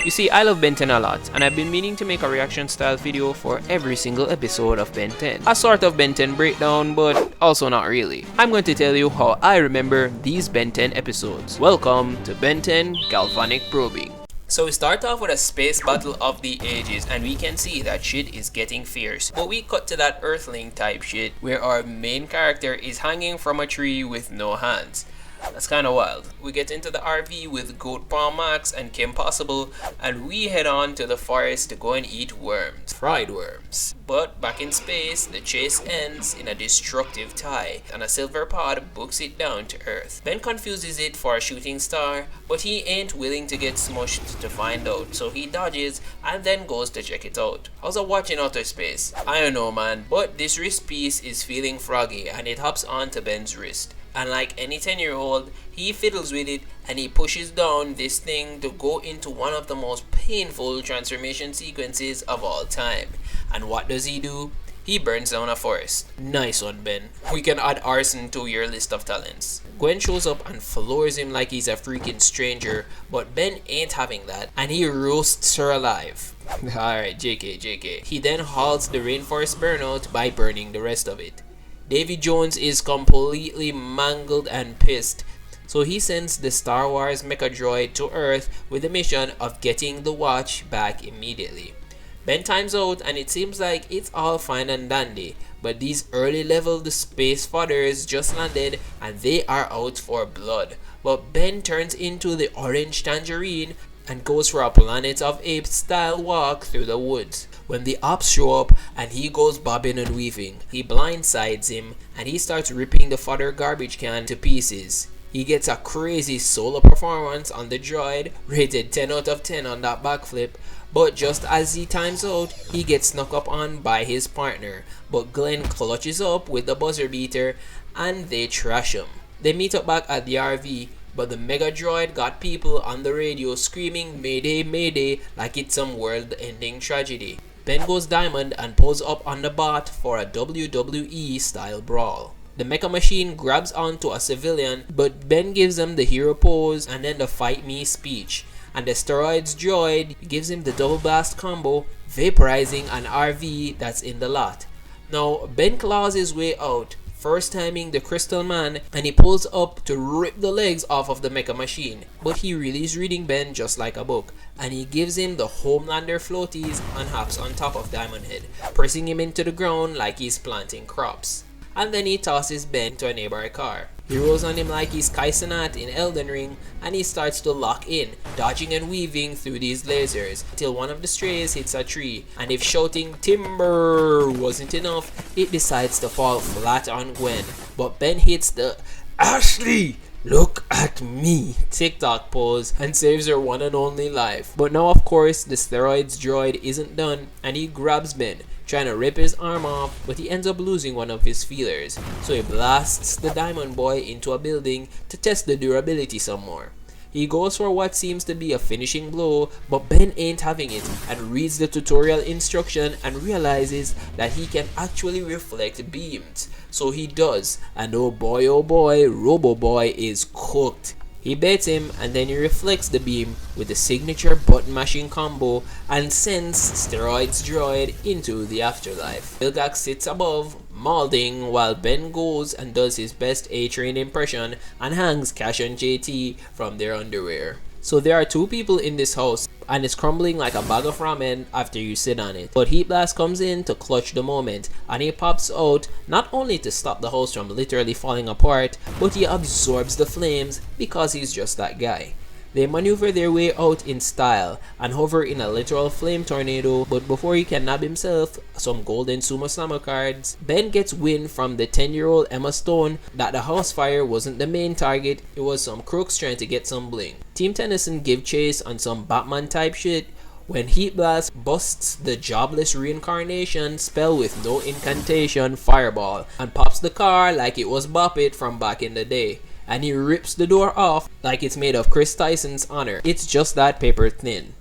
You see, I love Ben 10 a lot, and I've been meaning to make a reaction style video for every single episode of Ben 10. A sort of Ben 10 breakdown, but also not really. I'm going to tell you how I remember these Ben 10 episodes. Welcome to Ben 10 Galvanic Probing. So we start off with a space battle of the ages, and we can see that shit is getting fierce. But we cut to that Earthling type shit where our main character is hanging from a tree with no hands. That's kinda wild. We get into the RV with Goat Palm Max and Kim Possible, and we head on to the forest to go and eat worms. Fried worms. But back in space, the chase ends in a destructive tie, and a silver pod books it down to Earth. Ben confuses it for a shooting star, but he ain't willing to get smushed to find out, so he dodges and then goes to check it out. How's it watching outer space? I don't know, man, but this wrist piece is feeling froggy and it hops onto Ben's wrist. And like any 10-year-old, he fiddles with it and he pushes down this thing to go into one of the most painful transformation sequences of all time. And what does he do? He burns down a forest. Nice one, Ben. We can add arson to your list of talents. Gwen shows up and floors him like he's a freaking stranger, but Ben ain't having that, and he roasts her alive. Alright, JK. He then halts the rainforest burnout by burning the rest of it. Davy Jones is completely mangled and pissed, so he sends the Star Wars Mecha-Droid to Earth with the mission of getting the watch back immediately. Ben times out and it seems like it's all fine and dandy, but these early level space fodders just landed and they are out for blood. But Ben turns into the orange tangerine and goes for a Planet of Apes style walk through the woods. When the ops show up and he goes bobbing and weaving, he blindsides him and he starts ripping the fodder garbage can to pieces. He gets a crazy solo performance on the droid, rated 10 out of 10 on that backflip, but just as he times out, he gets snuck up on by his partner, but Glenn clutches up with the buzzer beater and they trash him. They meet up back at the RV, but the Mecha-Droid got people on the radio screaming "Mayday, Mayday" like it's some world-ending tragedy. Ben goes diamond and pulls up on the bot for a WWE style brawl. The mecha machine grabs onto a civilian, but Ben gives him the hero pose and then the fight me speech, and the steroids droid gives him the double blast combo, vaporizing an RV that's in the lot. Now Ben claws his way out, first timing the crystal man, and he pulls up to rip the legs off of the mecha machine, but he really is reading Ben just like a book, and he gives him the Homelander floaties and hops on top of Diamondhead, pressing him into the ground like he's planting crops. And then he tosses Ben to a nearby car. He rolls on him like he's Kai Cenat in Elden Ring, and he starts to lock in, dodging and weaving through these lasers until one of the strays hits a tree, and if shouting "Timber" wasn't enough, it decides to fall flat on Gwen. But Ben hits the "Ashley, look at me" TikTok pose and saves her one and only life. But now of course the steroids droid isn't done, and he grabs Ben, trying to rip his arm off, but he ends up losing one of his feelers, so he blasts the Diamond Boy into a building to test the durability some more. He goes for what seems to be a finishing blow, but Ben ain't having it and reads the tutorial instruction and realizes that he can actually reflect beams. So he does, and oh boy, Robo Boy is cooked. He baits him and then he reflects the beam with the signature button mashing combo and sends Steroids Droid into the afterlife. Vilgax sits above, mauling, while Ben goes and does his best A-Train impression and hangs Cash and JT from their underwear. So there are two people in this house and it's crumbling like a bag of ramen after you sit on it. But Heatblast comes in to clutch the moment and he pops out not only to stop the house from literally falling apart, but he absorbs the flames because he's just that guy. They maneuver their way out in style and hover in a literal flame tornado, but before he can nab himself some golden Sumo Slammer cards, Ben gets wind from the 10-year-old Emma Stone that the house fire wasn't the main target, it was some crooks trying to get some bling. Team Tennyson give chase on some Batman type shit when Heatblast busts the jobless reincarnation spell with no incantation fireball and pops the car like it was Bop It from back in the day. And he rips the door off like it's made of Chris Tyson's honor. It's just that paper thin.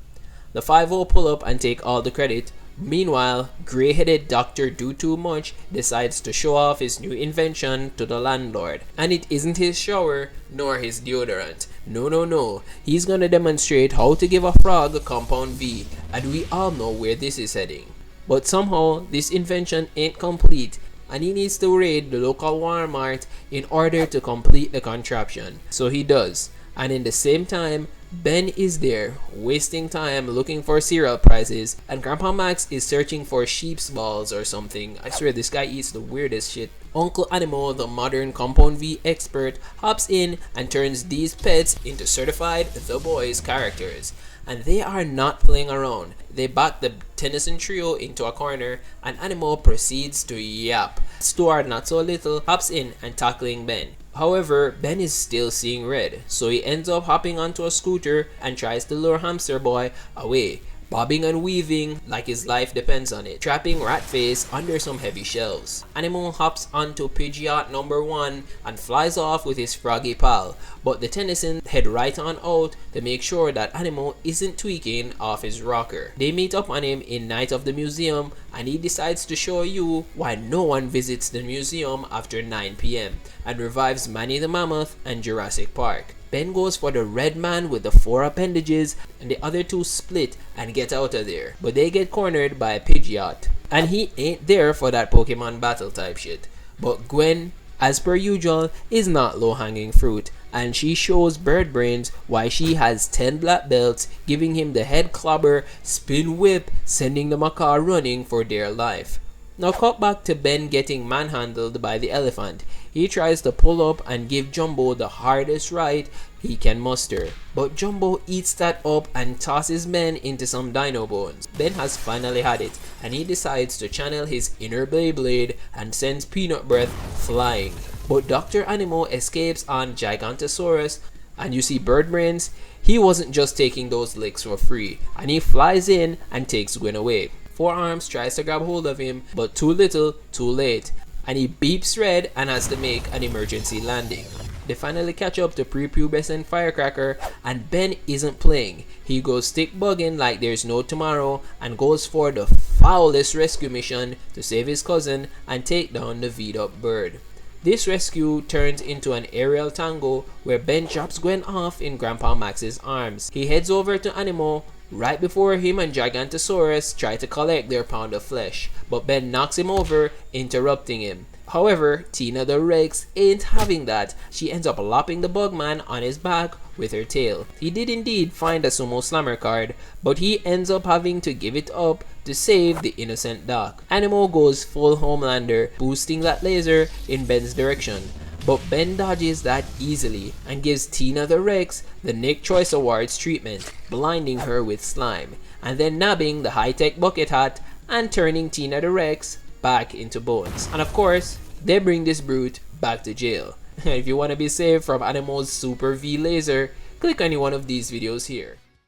The 5-0 pull up and take all the credit, Meanwhile, grey-headed Dr. Do Too Much decides to show off his new invention to the landlord. And it isn't his shower, nor his deodorant. No. He's gonna demonstrate how to give a frog a compound V, and we all know where this is heading. But somehow, this invention ain't complete, and he needs to raid the local Walmart in order to complete the contraption. So he does. And in the same time, Ben is there, wasting time looking for cereal prizes, and Grandpa Max is searching for sheep's balls or something. I swear this guy eats the weirdest shit. Uncle Animo, the modern Compound V expert, hops in and turns these pets into certified The Boys characters. And they are not playing around. They back the Tennyson trio into a corner, and Animo proceeds to yap. Stuart, not so little, hops in and tackling Ben. However, Ben is still seeing red, so he ends up hopping onto a scooter and tries to lure Hamster Boy away, bobbing and weaving like his life depends on it, trapping Ratface under some heavy shelves. Animo hops onto Pidgeot number 1 and flies off with his froggy pal, but the Tennyson head right on out to make sure that Animo isn't tweaking off his rocker. They meet up on him in Night of the Museum, and he decides to show you why no one visits the museum after 9 PM and revives Manny the Mammoth and Jurassic Park. Ben goes for the red man with the 4 appendages, and the other 2 split and get out of there, but they get cornered by Pidgeot, and he ain't there for that Pokemon battle type shit. But Gwen, as per usual, is not low-hanging fruit, and she shows Bird Brains why she has 10 black belts, giving him the head clobber spin whip, sending the macaw running for dear life. Now cut back to Ben getting manhandled by the elephant. He tries to pull up and give Jumbo the hardest ride he can muster, but Jumbo eats that up and tosses Ben into some dino bones. Ben has finally had it, and he decides to channel his inner Beyblade and sends Peanut Breath flying. But Dr. Animo escapes on Gigantosaurus, and you see Bird Brains, he wasn't just taking those licks for free, and he flies in and takes Gwen away. Four Arms tries to grab hold of him, but too little, too late, and he beeps red and has to make an emergency landing. They finally catch up to prepubescent Firecracker, and Ben isn't playing. He goes stick bugging like there's no tomorrow and goes for the foulest rescue mission to save his cousin and take down the V'd-up bird. This rescue turns into an aerial tango where Ben drops Gwen off in Grandpa Max's arms. He heads over to Animo right before him and Gigantosaurus try to collect their pound of flesh, but Ben knocks him over, interrupting him. However, Tina the Rex ain't having that. She ends up lopping the Bugman on his back with her tail. He did indeed find a Sumo Slammer card, but he ends up having to give it up to save the innocent Doc. Animo goes full Homelander, boosting that laser in Ben's direction, but Ben dodges that easily and gives Tina the Rex the Nick Choice Awards treatment, blinding her with slime, and then nabbing the high-tech bucket hat and turning Tina the Rex back into bones. And of course, they bring this brute back to jail. If you want to be saved from Animo's Super V laser, click any one of these videos here.